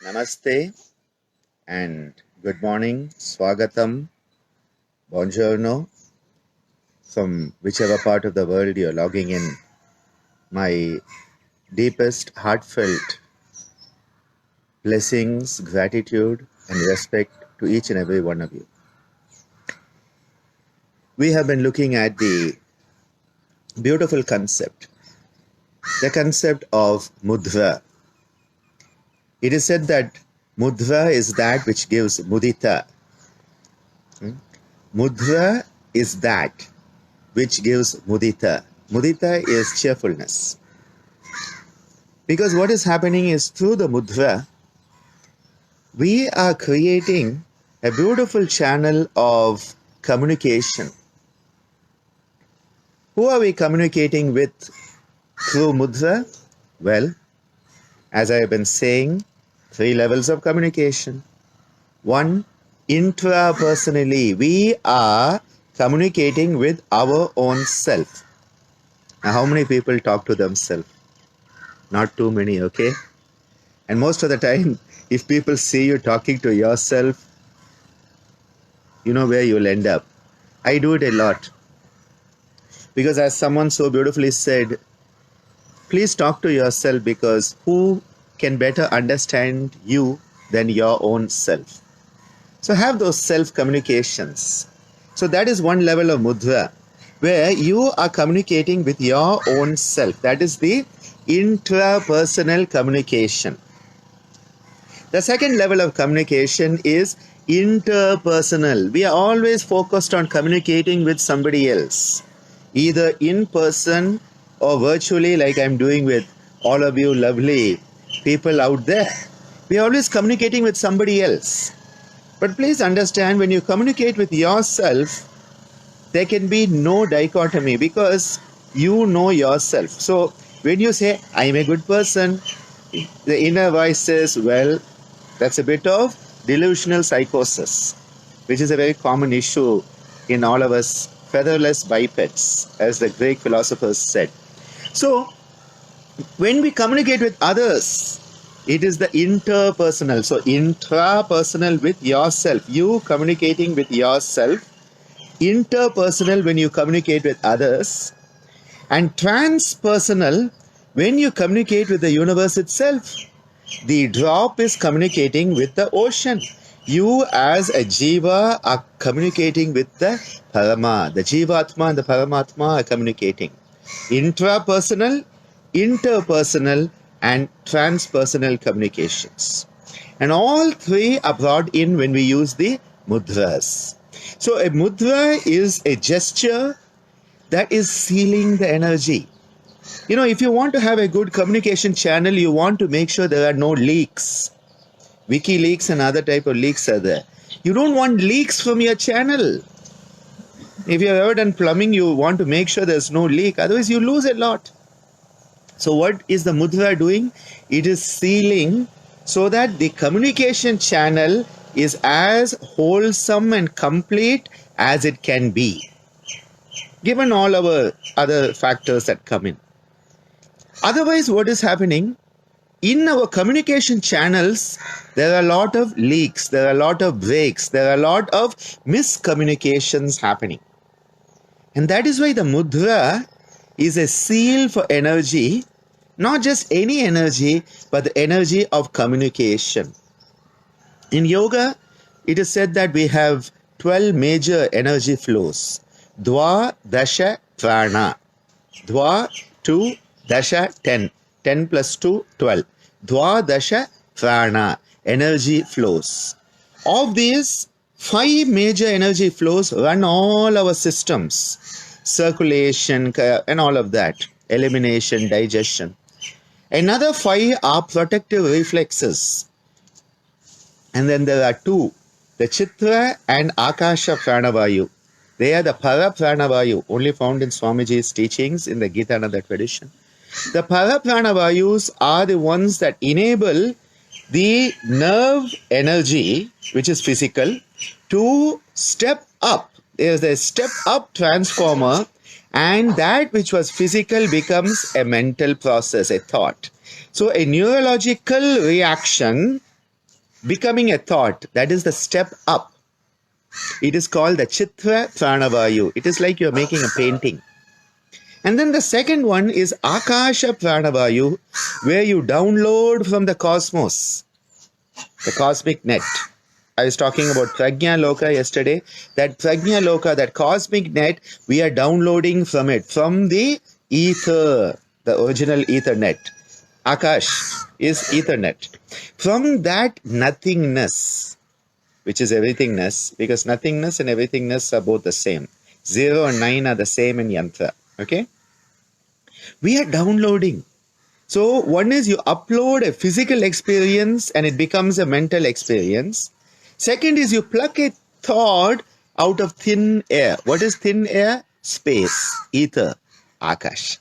Namaste and good morning, Swagatam, Buongiorno, from whichever part of the world you're logging in. My deepest, heartfelt blessings, gratitude, and respect to each and every one of you. We have been looking at the beautiful concept, the concept of mudra. It is said that mudra is that which gives mudita. Mudra is that which gives mudita. Mudita is cheerfulness. Because what is happening is through the mudra, we are creating a beautiful channel of communication. Who are we communicating with through mudra? Well, as I have been saying, 3 levels of communication. 1, intrapersonally, we are communicating with our own self. Now, how many people talk to themselves? Not too many, okay? And most of the time, if people see you talking to yourself, you know where you'll end up. I do it a lot. Because as someone so beautifully said, please talk to yourself, because who can better understand you than your own self? So have those self-communications. So that is one level of mudra, where you are communicating with your own self. That is the intrapersonal communication. The second level of communication is interpersonal. We are always focused on communicating with somebody else, either in person or virtually, like I'm doing with all of you lovely people out there. We are always communicating with somebody else. But please understand, when you communicate with yourself, there can be no dichotomy, because you know yourself. So when you say, I'm a good person, the inner voice says, well, that's a bit of delusional psychosis, which is a very common issue in all of us featherless bipeds, as the Greek philosophers said. So when we communicate with others, it is the interpersonal. So intrapersonal with yourself, you communicating with yourself. Interpersonal when you communicate with others. And transpersonal when you communicate with the universe itself. The drop is communicating with the ocean. You as a jiva are communicating with the Parama. The Jivatma and the Paramatma are communicating. Intrapersonal, interpersonal, and transpersonal communications. And all 3 are brought in when we use the mudras. So a mudra is a gesture that is sealing the energy. You know, if you want to have a good communication channel, you want to make sure there are no leaks. WikiLeaks and other type of leaks are there. You don't want leaks from your channel. If you have ever done plumbing, you want to make sure there's no leak. Otherwise, you lose a lot. So what is the mudra doing? It is sealing so that the communication channel is as wholesome and complete as it can be, given all our other factors that come in. Otherwise, what is happening? In our communication channels, there are a lot of leaks, there are a lot of breaks, there are a lot of miscommunications happening. And that is why the mudra is a seal for energy, not just any energy, but the energy of communication. In yoga, it is said that we have 12 major energy flows. Dwa, Dasha, Prana. Dwa, 2, Dasha, 10. 10 plus 2, 12. Dwa, Dasha, Prana. Energy flows. Of these, 5 major energy flows run all our systems. Circulation and all of that. Elimination, digestion. Another 5 are protective reflexes. And then there are 2, the Chitra and Akasha Pranavayu. They are the Para Pranavayu, only found in Swamiji's teachings in the Gitananda tradition. The Para Pranavayus are the ones that enable the nerve energy, which is physical, to step up. There's a step up transformer, and that which was physical becomes a mental process, a thought. So a neurological reaction becoming a thought. That is the step up. It is called the Chitra Pranavayu. It is like you're making a painting. And then the second one is Akasha Pranavayu, where you download from the cosmos, the cosmic net. I was talking about Prajna Loka yesterday. That Prajna Loka, that cosmic net, we are downloading from it, from the ether, the original Ethernet. Akash is Ethernet. From that nothingness, which is everythingness, because nothingness and everythingness are both the same. 0 and 9 are the same in Yantra. Okay? We are downloading. So one is you upload a physical experience and it becomes a mental experience. Second is you pluck a thought out of thin air. What is thin air? Space, ether, Akash.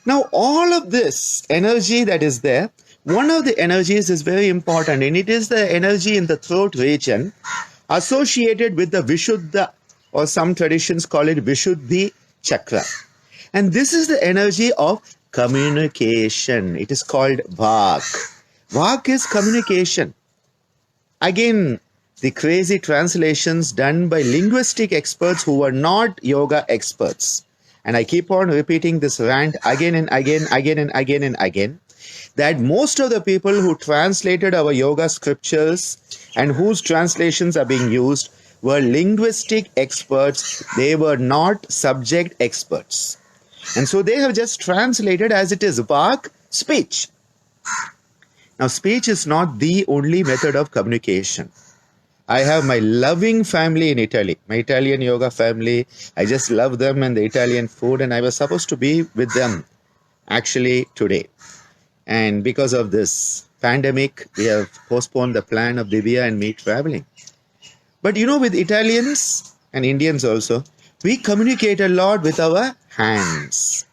Now all of this energy that is there, one of the energies is very important, and it is the energy in the throat region associated with the Vishuddha, or some traditions call it Vishuddhi chakra. And this is the energy of communication. It is called Vak. Vak is communication. Again, the crazy translations done by linguistic experts who are not yoga experts. And I keep on repeating this rant again and again, that most of the people who translated our yoga scriptures and whose translations are being used were linguistic experts. They were not subject experts. And so they have just translated as it is, Vak, speech. Now, speech is not the only method of communication. I have my loving family in Italy, my Italian yoga family. I just love them and the Italian food, and I was supposed to be with them actually today. And because of this pandemic, we have postponed the plan of Divya and me traveling. But you know, with Italians and Indians also, we communicate a lot with our hands.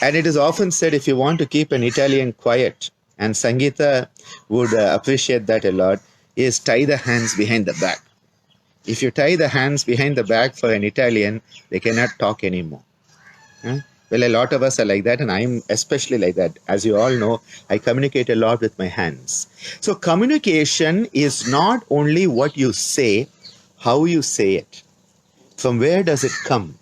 And it is often said, if you want to keep an Italian quiet, and Sangeeta would appreciate that a lot, is tie the hands behind the back. If you tie the hands behind the back for an Italian, they cannot talk anymore. Well, a lot of us are like that, and I'm especially like that. As you all know, I communicate a lot with my hands. So communication is not only what you say, how you say it. From where does it come?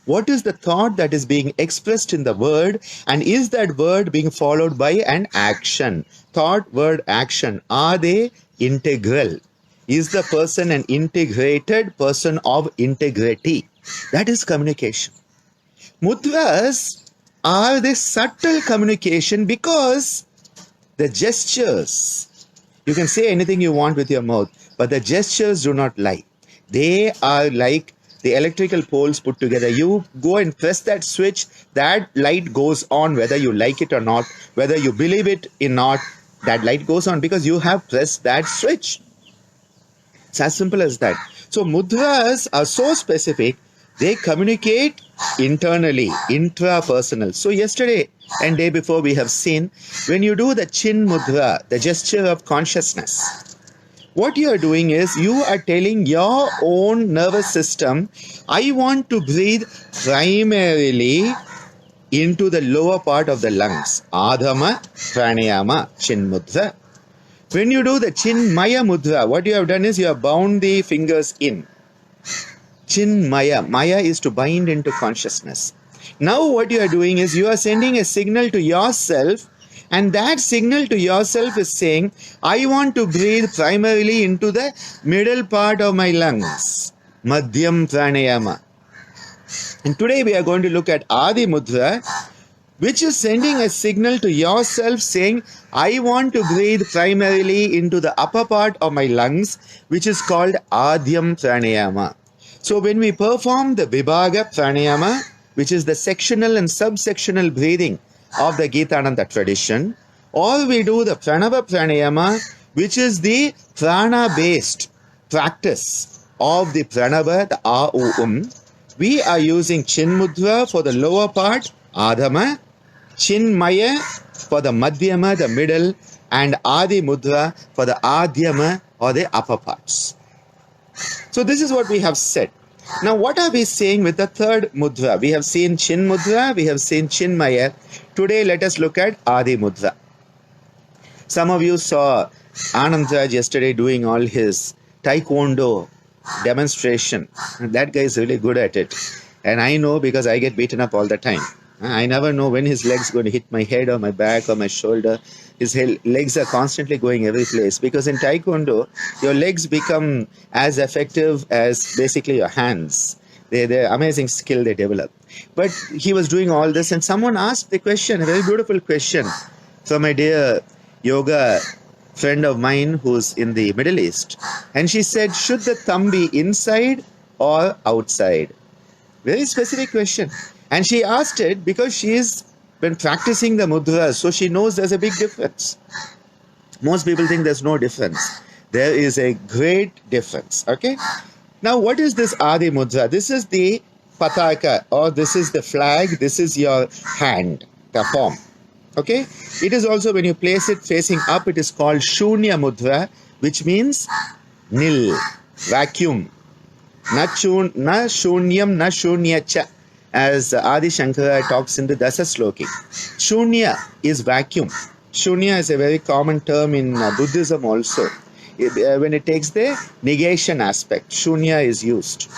What is the thought that is being expressed in the word, and is that word being followed by an action? Thought, word, action. Are they integral? Is the person an integrated person of integrity? That is communication. Mudras are the subtle communication, because the gestures, you can say anything you want with your mouth, but the gestures do not lie. They are like the electrical poles put together. You go and press that switch, that light goes on whether you like it or not, whether you believe it or not, that light goes on because you have pressed that switch. It's as simple as that. So mudras are so specific, they communicate internally, intrapersonal. So yesterday and day before we have seen, when you do the chin mudra, the gesture of consciousness, what you are doing is you are telling your own nervous system, I want to breathe primarily into the lower part of the lungs. Adhama pranayama, chin mudra. When you do the chin maya mudra, what you have done is you have bound the fingers in. Chin maya. Maya is to bind into consciousness. Now what you are doing is you are sending a signal to yourself, and that signal to yourself is saying, I want to breathe primarily into the middle part of my lungs. Madhyam pranayama. And today we are going to look at Aadhi Mudra, which is sending a signal to yourself saying, I want to breathe primarily into the upper part of my lungs, which is called Adhyam pranayama. So when we perform the Vibhaga pranayama, which is the sectional and subsectional breathing of the Gita-nanda tradition, or we do the Pranava pranayama, which is the prana-based practice of the Pranava, the A-U-Um, we are using chin mudra for the lower part, Adhama, chin maya for the Madhyama, the middle, and Adi mudra for the Adhyama or the upper parts. So this is what we have said. Now what are we saying with the third mudra? We have seen chin mudra, we have seen chin maya. Today let us look at Adi mudra. Some of you saw Anand yesterday doing all his taekwondo demonstration. And that guy is really good at it. And I know because I get beaten up all the time. I never know when his legs going to hit my head or my back or my shoulder. His legs are constantly going every place because in taekwondo, your legs become as effective as basically your hands. They're amazing skill they develop. But he was doing all this, and someone asked the question, a very beautiful question, from my dear yoga friend of mine who's in the Middle East. And she said, should the thumb be inside or outside? Very specific question. And she asked it because she's been practicing the mudra, so she knows there's a big difference. Most people think there's no difference. There is a great difference. Okay? Now, what is this Aadhi Mudra? This is the pataka, or this is the flag. This is your hand, the palm. Okay? It is also, when you place it facing up, it is called Shunya Mudra, which means nil, vacuum. Na shunyam, na shunyacha, as Adi Shankara talks in the Dasa Sloki. Shunya is vacuum. Shunya is a very common term in Buddhism also. When it takes the negation aspect, Shunya is used.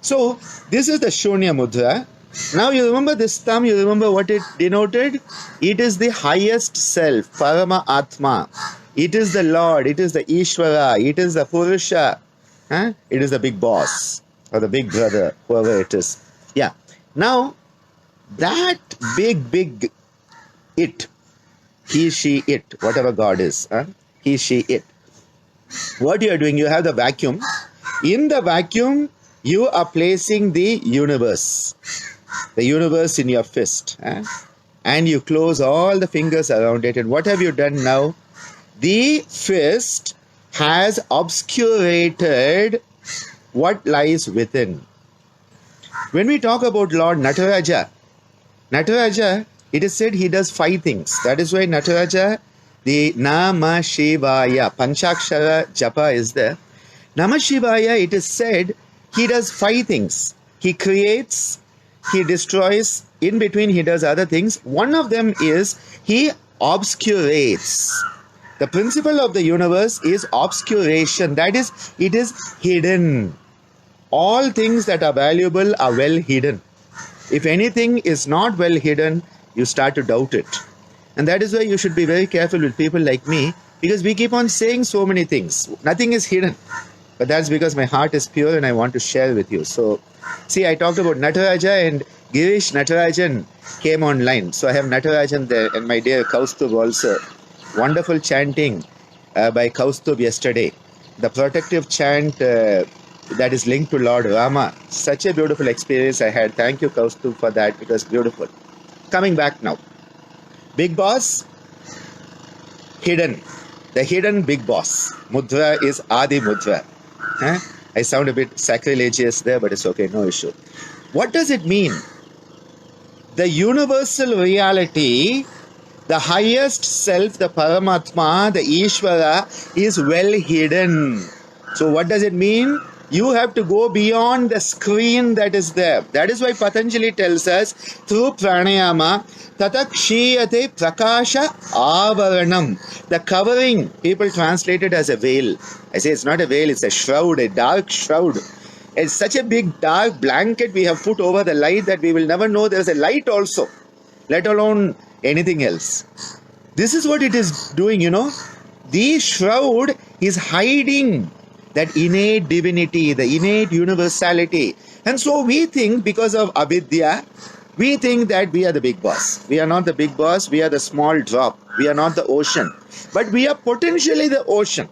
So, this is the Shunya Mudra. Now you remember this thumb, you remember what it denoted? It is the highest self, Parama Atma. It is the Lord, it is the Ishvara, it is the Purusha. It is the big boss or the big brother, whoever it is. Yeah. Now, that big it, he, she, it, whatever God is, he, she, it. What you are doing, you have the vacuum. In the vacuum, you are placing the universe in your fist. And you close all the fingers around it. And what have you done now? The fist has obscurated what lies within. When we talk about Lord Nataraja, it is said he does 5 things. That is why Nataraja, the Nama Shivaya, Panchakshara Japa is there. Nama Shivaya, it is said, he does 5 things. He creates, he destroys, in between he does other things. One of them is he obscurates. The principle of the universe is obscuration. That is, it is hidden. All things that are valuable are well hidden. If anything is not well hidden, you start to doubt it. And that is why you should be very careful with people like me, because we keep on saying so many things. Nothing is hidden. But that's because my heart is pure and I want to share with you. So, see, I talked about Nataraja, and Girish Natarajan came online. So I have Natarajan there, and my dear Kaustubh also. Wonderful chanting by Kaustubh yesterday. The protective chant that is linked to Lord Rama. Such a beautiful experience I had. Thank you, Kaustubh, for that. It was beautiful. Coming back now. Big boss, hidden. The hidden big boss. Mudra is Aadhi Mudra. I sound a bit sacrilegious there, but it's okay, no issue. What does it mean? The universal reality, the highest self, the Paramatma, the Ishvara, is well hidden. So what does it mean? You have to go beyond the screen that is there. That is why Patanjali tells us through pranayama, tatakshiyate prakasha avaranam. The covering, people translate it as a veil. I say it's not a veil, it's a shroud, a dark shroud. It's such a big dark blanket we have put over the light that we will never know there's a light also, let alone anything else. This is what it is doing, you know. The shroud is hiding that innate divinity, the innate universality. And so we think, because of avidya, we think that we are the big boss. We are not the big boss, we are the small drop. We are not the ocean. But we are potentially the ocean.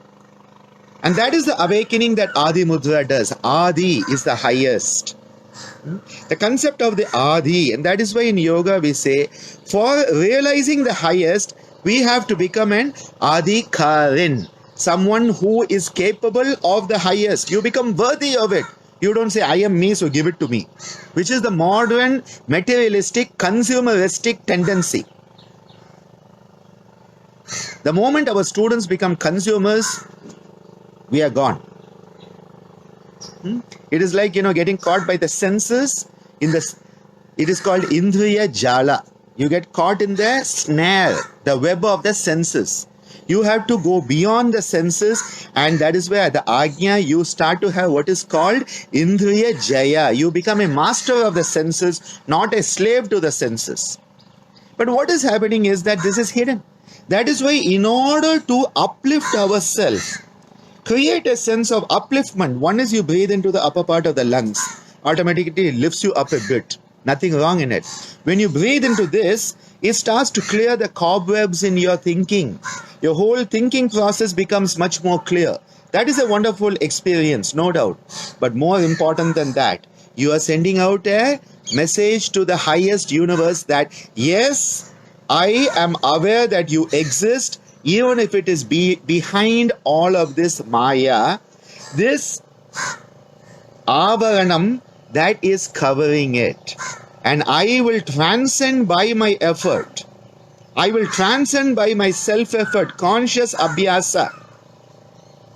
And that is the awakening that Aadhi Mudra does. Aadhi is the highest. The concept of the Aadhi, and that is why in yoga we say, for realizing the highest, we have to become an Adhikarin. Someone who is capable of the highest. You become worthy of it. You don't say, I am me, so give it to me. Which is the modern, materialistic, consumeristic tendency. The moment our students become consumers, we are gone. It is like, getting caught by the senses. It is called Indriya Jala. You get caught in the snare, the web of the senses. You have to go beyond the senses, and that is where the Ajna, you start to have what is called Indriya Jaya. You become a master of the senses, not a slave to the senses. But what is happening is that this is hidden. That is why, in order to uplift ourselves, create a sense of upliftment. One is you breathe into the upper part of the lungs, automatically it lifts you up a bit. Nothing wrong in it. When you breathe into this, it starts to clear the cobwebs in your thinking. Your whole thinking process becomes much more clear. That is a wonderful experience, no doubt. But more important than that, you are sending out a message to the highest universe that yes, I am aware that you exist, even if it is behind all of this Maya, this Avaranam that is covering it. And I will transcend by my effort. I will transcend by my self-effort, conscious abhyasa,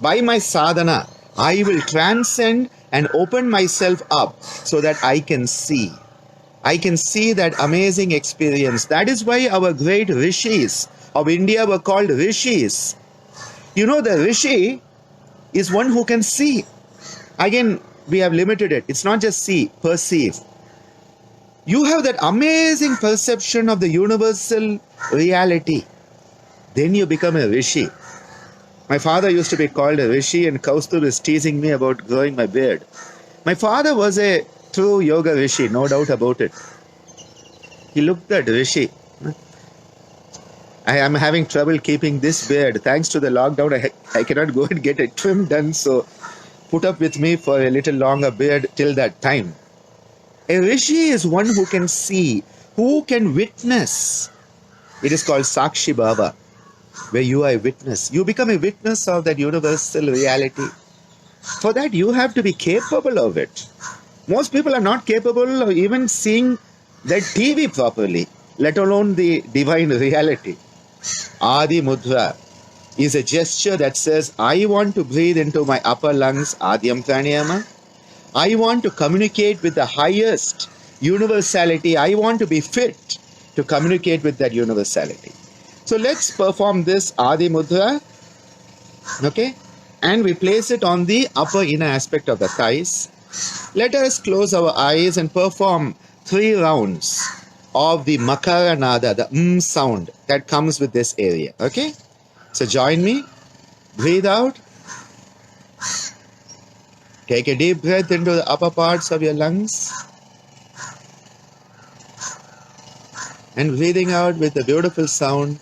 by my sadhana. I will transcend and open myself up so that I can see. I can see that amazing experience. That is why our great rishis of India were called rishis. You know, the rishi is one who can see. Again, we have limited it. It's not just see, perceive. You have that amazing perception of the universal reality. Then you become a rishi. My father used to be called a rishi, and Kaustubh is teasing me about growing my beard. My father was a true yoga rishi, no doubt about it. He looked at rishi. I am having trouble keeping this beard. Thanks to the lockdown, I cannot go and get a trim done, so put up with me for a little longer beard till that time. A rishi is one who can see, who can witness. It is called Sakshi Bhava, where you are a witness. You become a witness of that universal reality. For that, you have to be capable of it. Most people are not capable of even seeing their TV properly, let alone the divine reality. Aadhi Mudra is a gesture that says, I want to breathe into my upper lungs, Adhyam Pranayama. I want to communicate with the highest universality. I want to be fit to communicate with that universality. So let's perform this Aadhi Mudra, okay? And we place it on the upper inner aspect of the thighs. Let us close our eyes and perform 3 rounds of the Makara Nada, the sound that comes with this area, okay? So join me. Breathe out. Take a deep breath into the upper parts of your lungs. And breathing out with a beautiful sound.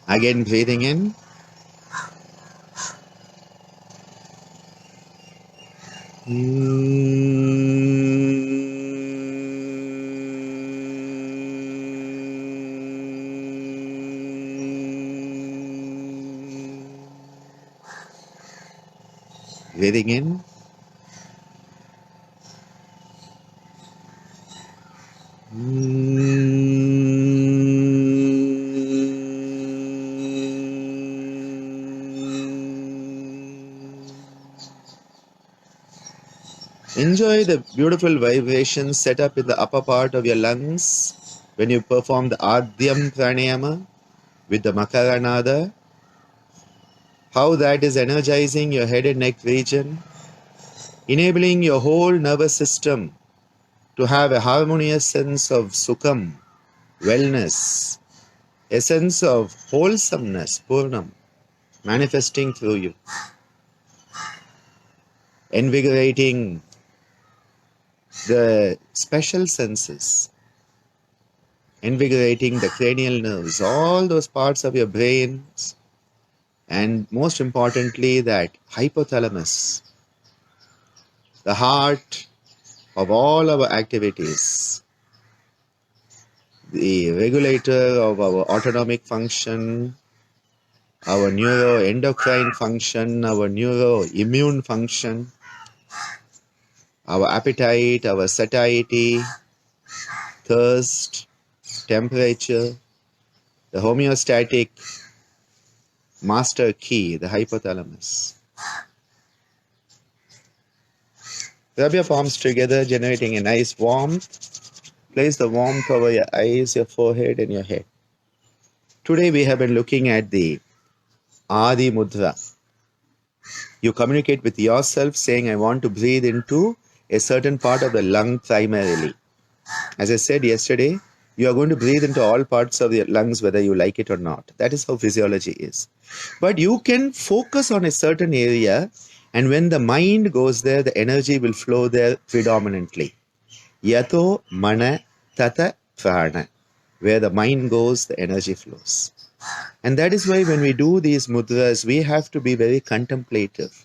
Again, breathing in. Breathing in. Enjoy the beautiful vibrations set up in the upper part of your lungs when you perform the Adhyam Pranayama with the Makara Nada. How that is energizing your head and neck region, enabling your whole nervous system to have a harmonious sense of sukham, wellness, a sense of wholesomeness, purnam, manifesting through you, invigorating the special senses, invigorating the cranial nerves, all those parts of your brains, and most importantly, that hypothalamus, the heart of all our activities, the regulator of our autonomic function, our neuroendocrine function, our neuroimmune function, our appetite, our satiety, thirst, temperature, the homeostatic master key, the hypothalamus. Rub your palms together, generating a nice warmth. Place the warmth over your eyes, your forehead, and your head. Today we have been looking at the Aadhi Mudra. You communicate with yourself saying, I want to breathe into a certain part of the lung primarily. As I said yesterday, you are going to breathe into all parts of your lungs whether you like it or not. That is how physiology is. But you can focus on a certain area, and when the mind goes there, the energy will flow there predominantly. Yato mana tata prana. Where the mind goes, the energy flows. And that is why when we do these mudras, we have to be very contemplative.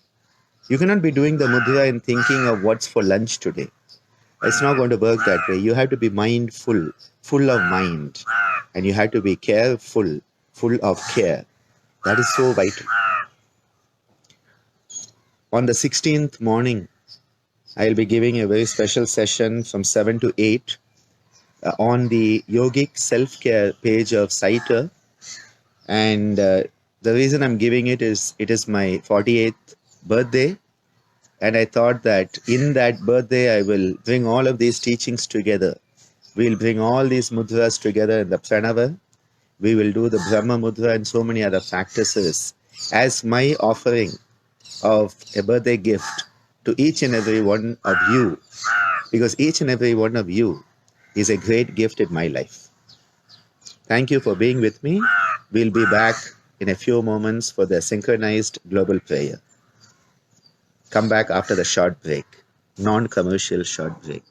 You cannot be doing the mudra and thinking of what's for lunch today. It's not going to work that way. You have to be mindful, full of mind, and you have to be careful, full of care. That is so vital. On the 16th morning, I'll be giving a very special session from 7 to 8 on the yogic self-care page of Saita. And the reason I'm giving it is my 48th birthday. And I thought that in that birthday, I will bring all of these teachings together. We'll bring all these mudras together in the pranava. We will do the Brahma Mudra and so many other practices as my offering of a birthday gift to each and every one of you, because each and every one of you is a great gift in my life. Thank you for being with me. We'll be back in a few moments for the synchronized global prayer. Come back after the short break, non-commercial short break.